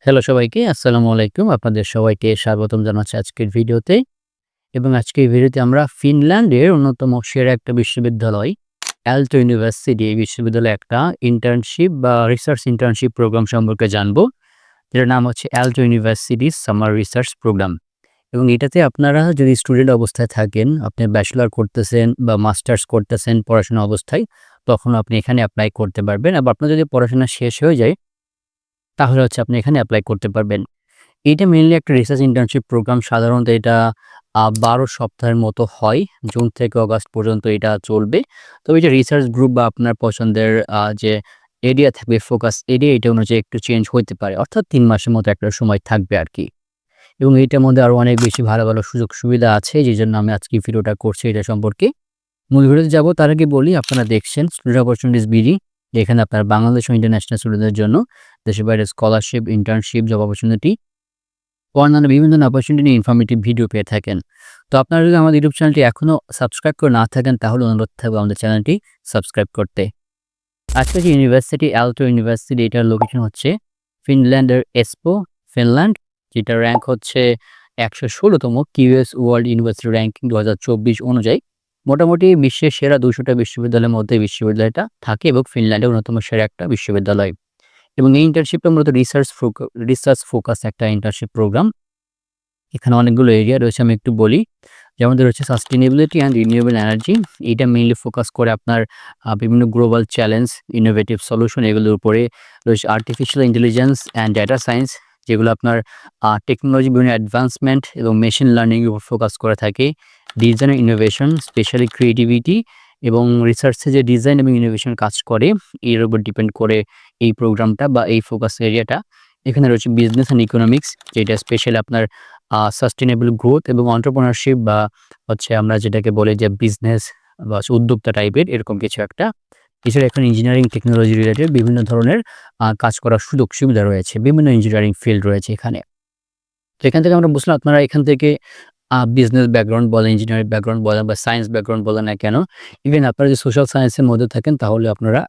Hello সবাইকে, আসসালামু আলাইকুম। আপনাদের সবাইকে স্বাগতম জানাচ্ছি আজকের ভিডিওতে। এবং আজকের ভিডিওতে আমরা ফিনল্যান্ডের অন্যতম সেরা একটা বিশ্ববিদ্যালয়, অ্যাল্টো ইউনিভার্সিটি, এই বিশ্ববিদ্যালয়ে একটা ইন্টার্নশিপ বা রিসার্চ ইন্টার্নশিপ প্রোগ্রাম সম্পর্কে জানবো। যেটার নাম হচ্ছে Aalto university summer research program. এবং এটাতে আপনারা যদি স্টুডেন্ট অবস্থায় থাকেন, আপনি ব্যাচেলর করতেছেন বা মাস্টার্স করতেছেন পড়াশোনা অবস্থায়, তখন আপনি এখানে এপ্লাই করতে পারবেন। আবার আপনার যদি পড়াশোনা শেষ হয়ে যায়, তাহলে হচ্ছে আপনি এখানে এপ্লাই করতে পারবেন। এইটা মেইনলি একটা রিসার্চ ইন্টার্নশিপ প্রোগ্রাম। সাধারণত এটা ১২ সপ্তাহের মতো হয়। জুন থেকে অগাস্ট পর্যন্ত এটা চলবে। তবে এটা রিসার্চ গ্রুপ বা আপনার পছন্দের যে এরিয়া থাকবে, ফোকাস এরিয়া, এটা অনুযায়ী একটু চেঞ্জ হইতে পারে। অর্থাৎ ৩ মাসের মতো একটা সময় থাকবে আরকি। এবং এইটার মধ্যে আরো অনেক বেশি ভালো, ভালো সুযোগ সুবিধা আছে, যেজন্য আমি আজকে ভিডিওটা করছি এটা সম্পর্কে। মূল ভিডিওতে যাবো তার আগে বলি, আপনারা দেখছেন স্টুডেন্ট অপরচুনিটিস বিডি। এখানে আপনার বাংলাদেশ ও ইন্টারন্যাশনাল স্টুডেন্টদের জন্য দেশের বাইরে স্কলারশিপ, ইন্টার্নশিপ, জব অপরচুনিটি ও অন্যান্য বিভিন্ন অপরচুনিটি নিয়ে ইনফরমেটিভ ভিডিও পেয়ে থাকেন। তো আপনারা যদি আমাদের ইউটিউব চ্যানেলটি এখনও সাবস্ক্রাইব করে না থাকেন, তাহলে অনুরোধ থাকবে আমাদের চ্যানেলটি সাবস্ক্রাইব করতে। আজকে যে ইউনিভার্সিটি, অ্যাল্টো ইউনিভার্সিটি, এটার লোকেশন হচ্ছে ফিনল্যান্ডের এসপো, ফিনল্যান্ড। যেটার র্যাঙ্ক হচ্ছে ১১৬তম কিউএস ওয়ার্ল্ড ইউনিভার্সিটি র্যাঙ্কিং ২০২৪ অনুযায়ী। মোটামুটি বিশ্বের সেরা ২০০টা বিশ্ববিদ্যালয়ের মধ্যে বিশ্ববিদ্যালয়টা থাকে এবং ফিনল্যান্ডের অন্যতম সেরা একটা বিশ্ববিদ্যালয়। এবং এই ইন্টার্নশিপটা মূলত রিসার্চ ফোকাস একটা ইন্টার্নশিপ প্রোগ্রাম। এখানে অনেকগুলো এরিয়া রয়েছে, আমি একটু বলি। যেমন রয়েছে সাস্টেনেবিলিটি অ্যান্ড রিনিউয়েবল এনার্জি। এইটা মেইনলি ফোকাস করে আপনার বিভিন্ন গ্লোবাল চ্যালেঞ্জ, ইনোভেটিভ সলিউশন, এগুলোর উপরে। রয়েছে artificial intelligence and data science, যেগুলো আপনার টেকনোলজি, বিভিন্ন অ্যাডভান্সমেন্ট এবং মেশিন লার্নিং এর উপর ফোকাস করে থাকে। Design and innovation, specially creativity এবং রিসার্চে যে ডিজাইন এবং ইনোভেশন কাজ করে, এর উপর ডিপেন্ড করে এই প্রোগ্রামটা বা এই ফোকাস এরিয়াটা। এখানে রয়েছে বিজনেস অ্যান্ড ইকোনমিক্স, যেটা স্পেশালি আপনার সাস্টেনেবল গ্রোথ এবং এন্টারপ্রেনারশিপ, বা হচ্ছে আমরা যেটাকে বলি যে বিজনেস বা উদ্যোক্তা টাইপের এরকম কিছু একটা। এছাড়া এখন ইঞ্জিনিয়ারিং টেকনোলজি রিলেটেড বিভিন্ন ধরনের কাজ করার সুযোগ সুবিধা রয়েছে। বিভিন্ন ইঞ্জিনিয়ারিং ফিল্ড রয়েছে এখানে। তো এখান থেকে আমরা বুঝলাম, আপনারা এখান থেকে বিজনেস ব্যাকগ্রাউন্ড বলেন, ইঞ্জিনিয়ারিং ব্যাকগ্রাউন্ড বলেন বা সায়েন্স ব্যাকগ্রাউন্ড বলেন না কেন, ইভেন আপনারা যদি সোশ্যাল সায়েন্সের মধ্যে থাকেন, তাহলে আপনারা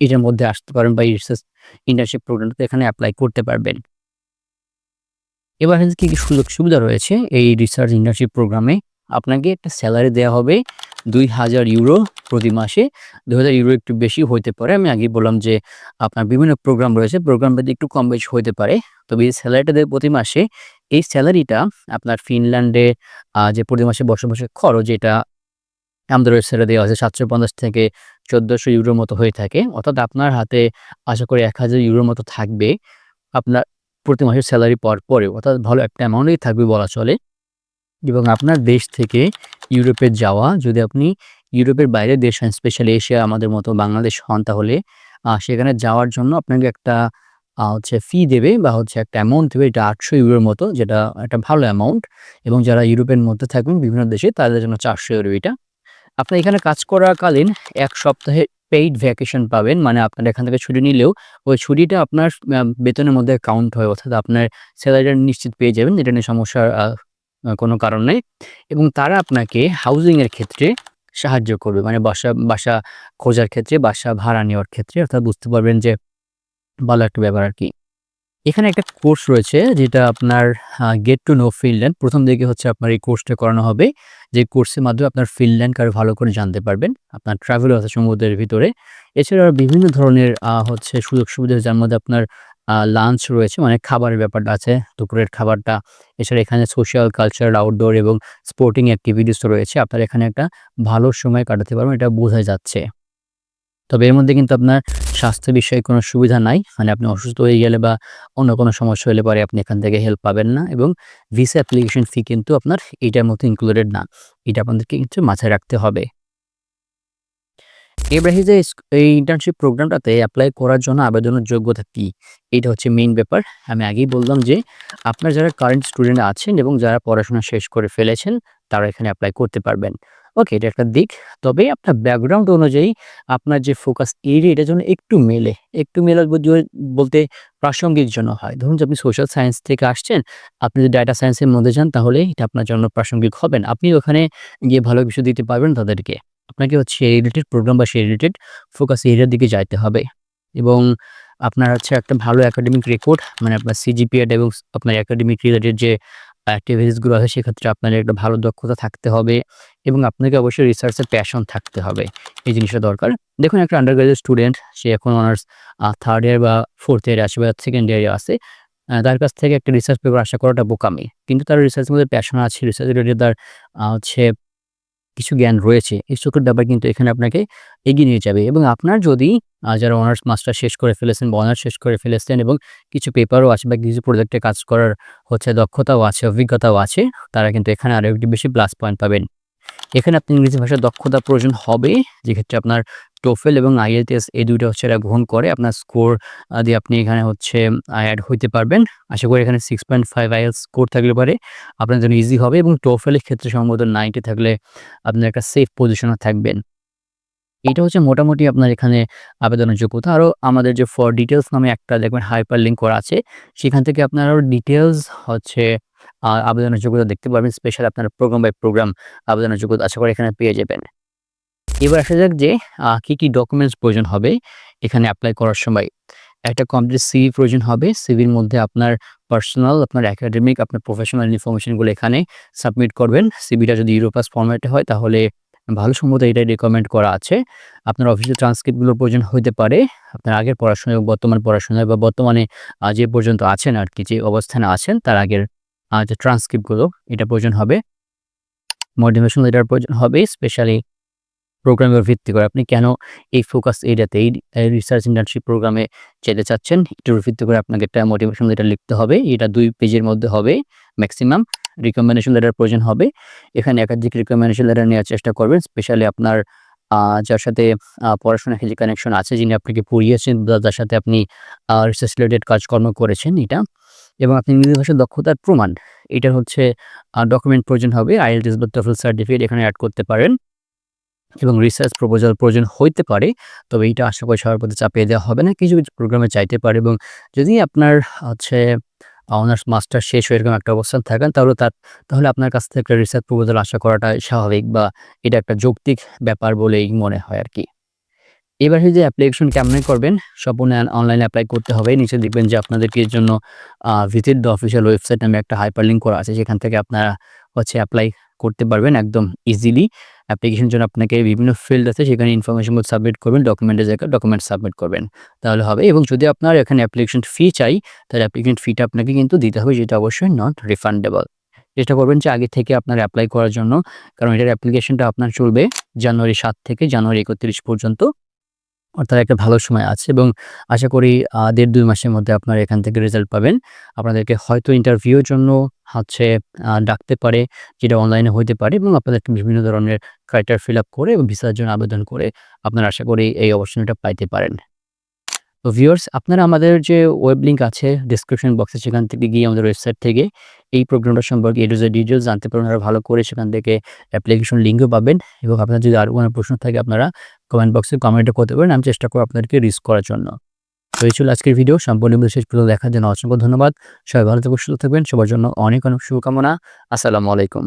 এটার মধ্যে আসতে পারেন বা এই রিসার্চ ইন্টার্নশিপ প্রোগ্রামটাতে এখানে এপ্লাই করতে পারবেন। এবার হচ্ছে কি, কি সুযোগ সুবিধা রয়েছে এই রিসার্চ ইন্টার্নশিপ প্রোগ্রামে। আপনাকে একটা স্যালারি দেওয়া হবে ২,০০০ ইউরো প্রতি মাসে। ২,০০০ ইউরো একটু বেশি হইতে পারে। আমি আগেই বললাম যে আপনার বিভিন্ন প্রোগ্রাম রয়েছে, প্রোগ্রামটাতে একটু কম বেশি হইতে পারে। তবে এই স্যালারিটা দেবে প্রতি মাসে। এই স্যালারিটা আপনার ফিনল্যান্ডে যে প্রতি মাসে বসবাসের খরচ, যেটা আমাদের ওয়েবসাইটে দেওয়া আছে ৭৫০ থেকে ১৪০০ ইউরোর মতো হয়ে থাকে। অর্থাৎ আপনার হাতে আশা করি ১,০০০ ইউরোর মতো থাকবে আপনার প্রতি মাসের স্যালারি পাওয়ার পরেও। অর্থাৎ ভালো একটা অ্যামাউন্টই থাকবে বলা চলে। এবং আপনার দেশ থেকে ইউরোপে যাওয়া, যদি আপনি ইউরোপের বাইরের দেশ হন, স্পেশালি এশিয়া আমাদের মতো বাংলাদেশ হন, তাহলে সেখানে যাওয়ার জন্য আপনাকে একটা হচ্ছে ফি দেবে বা হচ্ছে একটা অ্যামাউন্ট দেবে। এটা ৮০০ ইউরোর মতো, যেটা একটা ভালো অ্যামাউন্ট। এবং যারা ইউরোপের মধ্যে থাকবেন বিভিন্ন দেশে, তাদের জন্য ৪০০ ইউরো এটা। আপনার এখানে কাজ করাকালীন ১ সপ্তাহে পেইড ভ্যাকেশন পাবেন। মানে আপনার এখান থেকে ছুটি নিলেও ওই ছুটিটা আপনার বেতনের মধ্যে কাউন্ট হয়। অর্থাৎ আপনার স্যালারিটা নিশ্চিত পেয়ে যাবেন। এটা নিয়ে সমস্যার কোনো কারণ নেই। এবং তারা আপনাকে হাউজিং এর ক্ষেত্রে সাহায্য করবে। মানে বাসা বাসা খোঁজার ক্ষেত্রে, বাসা ভাড়া নেওয়ার ক্ষেত্রে, অর্থাৎ বুঝতে পারবেন যে ভালো একটা ব্যাপার আরকি। এখানে একটা কোর্স রয়েছে, যেটা আপনার গেট টু নো ফিনল্যান্ড। ১ম দিকে হচ্ছে আপনার এই কোর্সটা করানো হবে। যে কোর্সের মাধ্যমে আপনার ফিনল্যান্ডকে আরো ভালো করে জানতে পারবেন। আপনার ট্রাভেলও আছে সমুদ্রের ভিতরে। এছাড়াও বিভিন্ন ধরনের হচ্ছে সুযোগ সুবিধা, যার মধ্যে আপনার লাঞ্চ রয়েছে, মানে খাবারের ব্যাপারটা আছে, দুপুরের খাবারটা। এছাড়া এখানে সোশ্যাল, কালচারাল, আউটডোর এবং স্পোর্টিং অ্যাক্টিভিটিসও রয়েছে। আপনারা এখানে একটা ভালো সময় কাটাতে পারবেন, এটা বোঝা যাচ্ছে। তবে এর মধ্যে কিন্তু আপনার স্বাস্থ্য বিষয়ে কোনো সুবিধা নাই। মানে আপনি অসুস্থ হয়ে গেলে বা অন্য কোনো সমস্যা হলে পরে আপনি এখান থেকে হেল্প পাবেন না। এবং ভিসা অ্যাপ্লিকেশন ফি কিন্তু আপনার এটার মধ্যে ইনক্লুডেড না। এটা আপনাদেরকে কিন্তু মাথায় রাখতে হবে। এর বাইরে যে এই ইন্টার্নশিপ প্রোগ্রামটাতে এপ্লাই করার জন্য আবেদনের যোগ্যতা কি? এইটা হচ্ছে মেইন ব্যাপার। আমি আগেই বললাম যে আপনার যারা কারেন্ট স্টুডেন্ট আছেন এবং যারা পড়াশোনা শেষ করে ফেলেছেন, তারা এখানে এপ্লাই করতে পারবেন। ওকে, এটা একটা দিক। তবে আপনার ব্যাকগ্রাউন্ড অনুযায়ী আপনার যে ফোকাস এরিয়া, এটার জন্য একটু মেলে। একটু মেলে বলতে প্রাসঙ্গিক যেন হয়। ধরুন যে আপনি সোশ্যাল সায়েন্স থেকে আসছেন, আপনি যদি ডাটা সায়েন্সের মধ্যে যান, তাহলে এটা আপনার জন্য প্রাসঙ্গিক হবে না। আপনি ওখানে গিয়ে ভালো কিছু দিতে পারবেন তাদেরকে। আপনাকে হচ্ছে সেই রিলেটেড প্রোগ্রাম বা সেই রিলেটেড ফোকাস এরিয়ার দিকে যাইতে হবে। এবং আপনার হচ্ছে একটা ভালো একাডেমিক রেকর্ড মানে আপনার সিজিপিএ এবং আপনার একাডেমিক রিলেটেড যে অ্যাক্টিভিটিস গুলো আছে সেক্ষেত্রে আপনার একটা ভালো দক্ষতা থাকতে হবে এবং আপনাকে অবশ্যই রিসার্চ এর প্যাশন থাকতে হবে। এই জিনিসটা দরকার। দেখুন একটা আন্ডারগ্র্যাজুয়েট স্টুডেন্ট সে এখন অনার্স 3rd ইয়ার বা 4th ইয়ারে আছে বা 2nd ইয়ারে আছে। তার কাছ থেকে একটা রিসার্চ পেপার আশা করাটা বোকামি। কিন্তু তার রিসার্চ এর মধ্যে প্যাশন আছে, রিসার্চ রিলেটেড তার হচ্ছে কিছু জ্ঞান রয়েছে। এই সকল ব্যাপার কিন্তু এখানে আপনাকে এগিয়ে নিয়ে যাবে এবং আপনার যদি যারা অনার্স মাস্টার্স শেষ করে ফেলেছেন বা অনার্স শেষ করে ফেলেছেন এবং কিছু পেপারও আছে বা কিছু প্রজেক্টে কাজ করার দক্ষতাও আছে, অভিজ্ঞতাও আছে, তারা কিন্তু এখানে আরো একটু বেশি প্লাস পয়েন্ট পাবেন। এখানে আপনি ইংরেজি ভাষার দক্ষতা প্রয়োজন হবে, যেক্ষেত্রে আপনার টোফেল এবং আইএলটিএস এই ২ টা হচ্ছে এরা গ্রহণ করে। আপনার স্কোর দিয়ে আপনি এখানে হচ্ছে এড হইতে পারবেন। আশা করি এখানে 6.5 আইএলটিএস স্কোর থাকলে পারে আপনার জন্য ইজি হবে এবং টোফেলের ক্ষেত্রে সম্ভবত 90 থাকলে আপনি একটা সেফ পজিশনে থাকবেন। এটা হচ্ছে মোটামুটি আপনার এখানে আবেদনের যোগ্যতা। আরো আমাদের যে ফর ডিটেইলস নামে একটা দেখবেন হাইপার লিঙ্ক করা আছে। সেখান থেকে আপনারা আরো ডিটেইলস হচ্ছে আবেদনের যোগ্যতা দেখতে পারবেন। স্পেশাল আপনার প্রোগ্রাম বাই প্রোগ্রাম আবেদনের যোগ্যতা আশা করি এখানে পেয়ে যাবেন। এবার আসা যাক যে কি ডকুমেন্টস প্রয়োজন হবে এখানে এপ্লাই করার সময়। একটা কমপ্লিট সিভি প্রয়োজন হবে। সিভির মধ্যে আপনার পার্সোনাল, আপনার একাডেমিক, আপনার প্রফেশনাল ইনফরমেশন গুলো এখানে সাবমিট করবেন। সিভিটা যদি ইউরোপাস ফরম্যাটে হয় তাহলে ভালো, সম্ভবত এটাই রিকমেন্ড করা আছে। আপনার অফিসিয়াল ট্রান্সক্রিপ্ট গুলোর প্রয়োজন হইতে পারে। আপনার আগের পড়াশোনা এবং বর্তমান পড়াশোনা বা বর্তমানে যে পর্যন্ত আছেন আরকি, যে অবস্থানে আছেন তার আগের যে ট্রান্সক্রিপ্ট গুলো এটা প্রয়োজন হবে। মোটিভেশনাল লেটার প্রয়োজন হবে, স্পেশালি প্রোগ্রামের ভিত্তি করে আপনি কেন এই ফোকাস এরিয়াতে এই রিসার্চ ইন্টার্নশিপ প্রোগ্রামে যেতে চাচ্ছেন এটার ভিত্তি করে আপনাকে একটা মোটিভেশন লেটার লিখতে হবে। এটা 2 পেজের মধ্যে হবে ম্যাক্সিমাম। রিকমেন্ডেশন লেটার প্রয়োজন হবে। এখানে একাধিক রিকমেন্ডেশন লেটার নেওয়ার চেষ্টা করবেন। স্পেশালি আপনার যার সাথে পড়াশোনার ক্ষেত্রে কানেকশন আছে, যিনি আপনাকে পড়িয়েছেন বা যার সাথে আপনি রিসার্চ রিলেটেড কাজকর্ম করেছেন এটা, এবং আপনি ইংরেজি ভাষার দক্ষতার প্রমাণ এটার হচ্ছে ডকুমেন্ট প্রয়োজন হবে। আইএলটিএস বা টোফেল সার্টিফিকেট এখানে এড করতে পারেন এবং রিসার্চ প্রপোজাল প্রয়োজন হইতে পারে। তবে এইটা আশা করি সবার প্রতি চাপিয়ে দেওয়া হবে না। কিছু, কিছু প্রোগ্রামে চাইতে পারে এবং যদি আপনার হচ্ছে অনার্স মাস্টার্স শেষ হয়ে এরকম একটা অবস্থান থাকেন তাহলে আপনার কাছ থেকে একটা রিসার্চ প্রপোজাল আশা করাটা স্বাভাবিক বা এটা একটা যৌক্তিক ব্যাপার বলেই মনে হয় আরকি। এবার যে অ্যাপ্লিকেশন কেমনে করবেন? সম্পূর্ণ অনলাইনে এপ্লাই করতে হবে। নিচে দেখবেন যে আপনাদেরকে এর জন্য ভিজিট দ্য অফিসিয়াল ওয়েবসাইট নামে একটা হাইপার লিঙ্ক করা আছে। সেখান থেকে আপনারা হচ্ছে এপ্লাই করতে পারবেন একদম ইজিলি। অ্যাপ্লিকেশনের জন্য আপনাকে বিভিন্ন ফিল্ড আছে, সেখানে ইনফরমেশনগুলো সাবমিট করবেন, ডকুমেন্টের জায়গায় ডকুমেন্ট সাবমিট করবেন। তাহলে হবে। এবং যদি আপনার এখানে অ্যাপ্লিকেশন ফি চাই, তাহলে অ্যাপ্লিকেশন ফিটা আপনাকে কিন্তু দিতে হবে, যেটা অবশ্যই নট রিফান্ডেবল। চেষ্টা করবেন যে আগে থেকে আপনার এপ্লাই করার জন্য, কারণ এটার অ্যাপ্লিকেশনটা আপনার চলবে জানুয়ারি ৭ থেকে জানুয়ারি ৩১ পর্যন্ত। অর্থাৎ একটা ভালো সময় আছে এবং আশা করি ১.৫-২ মাসের মধ্যে আপনারা এখান থেকে রেজাল্ট পাবেন। আপনাদেরকে হয়তো ইন্টারভিউর জন্য হচ্ছে ডাকতে পারে, যেটা অনলাইনে হইতে পারে এবং আপনাদেরকে বিভিন্ন ধরনের ক্রাইটেরিয়া ফিল আপ করে এবং ভিসার জন্য আবেদন করে আপনারা আশা করি এই অপরচুনিটিটা পাইতে পারেন। তো ভিউয়ার্স, আপনারা আমাদের যে ওয়েব লিঙ্ক আছে ডেসক্রিপশন বক্সে, সেখান থেকে গিয়ে আমাদের ওয়েবসাইট থেকে এই প্রোগ্রামটা সম্পর্কে এ টু জেড ডিটেইলস জানতে পারবেন আরো ভালো করে। সেখান থেকে অ্যাপ্লিকেশন লিঙ্কও পাবেন এবং আপনার যদি আরো কোনো প্রশ্ন থাকে আপনারা কমেন্ট বক্সে কমেন্টও করতে পারেন। আমি চেষ্টা করব আপনাদেরকে রিস্ক করার জন্য। তো এই ছিল আজকের ভিডিও। সম্পূর্ণ ভিডিও শেষ পর্যন্ত দেখার জন্য অসংখ্য ধন্যবাদ। সবাই ভালো থাকবেন, সুস্থ থাকবেন। সবার জন্য অনেক, অনেক শুভকামনা। আসসালামু আলাইকুম।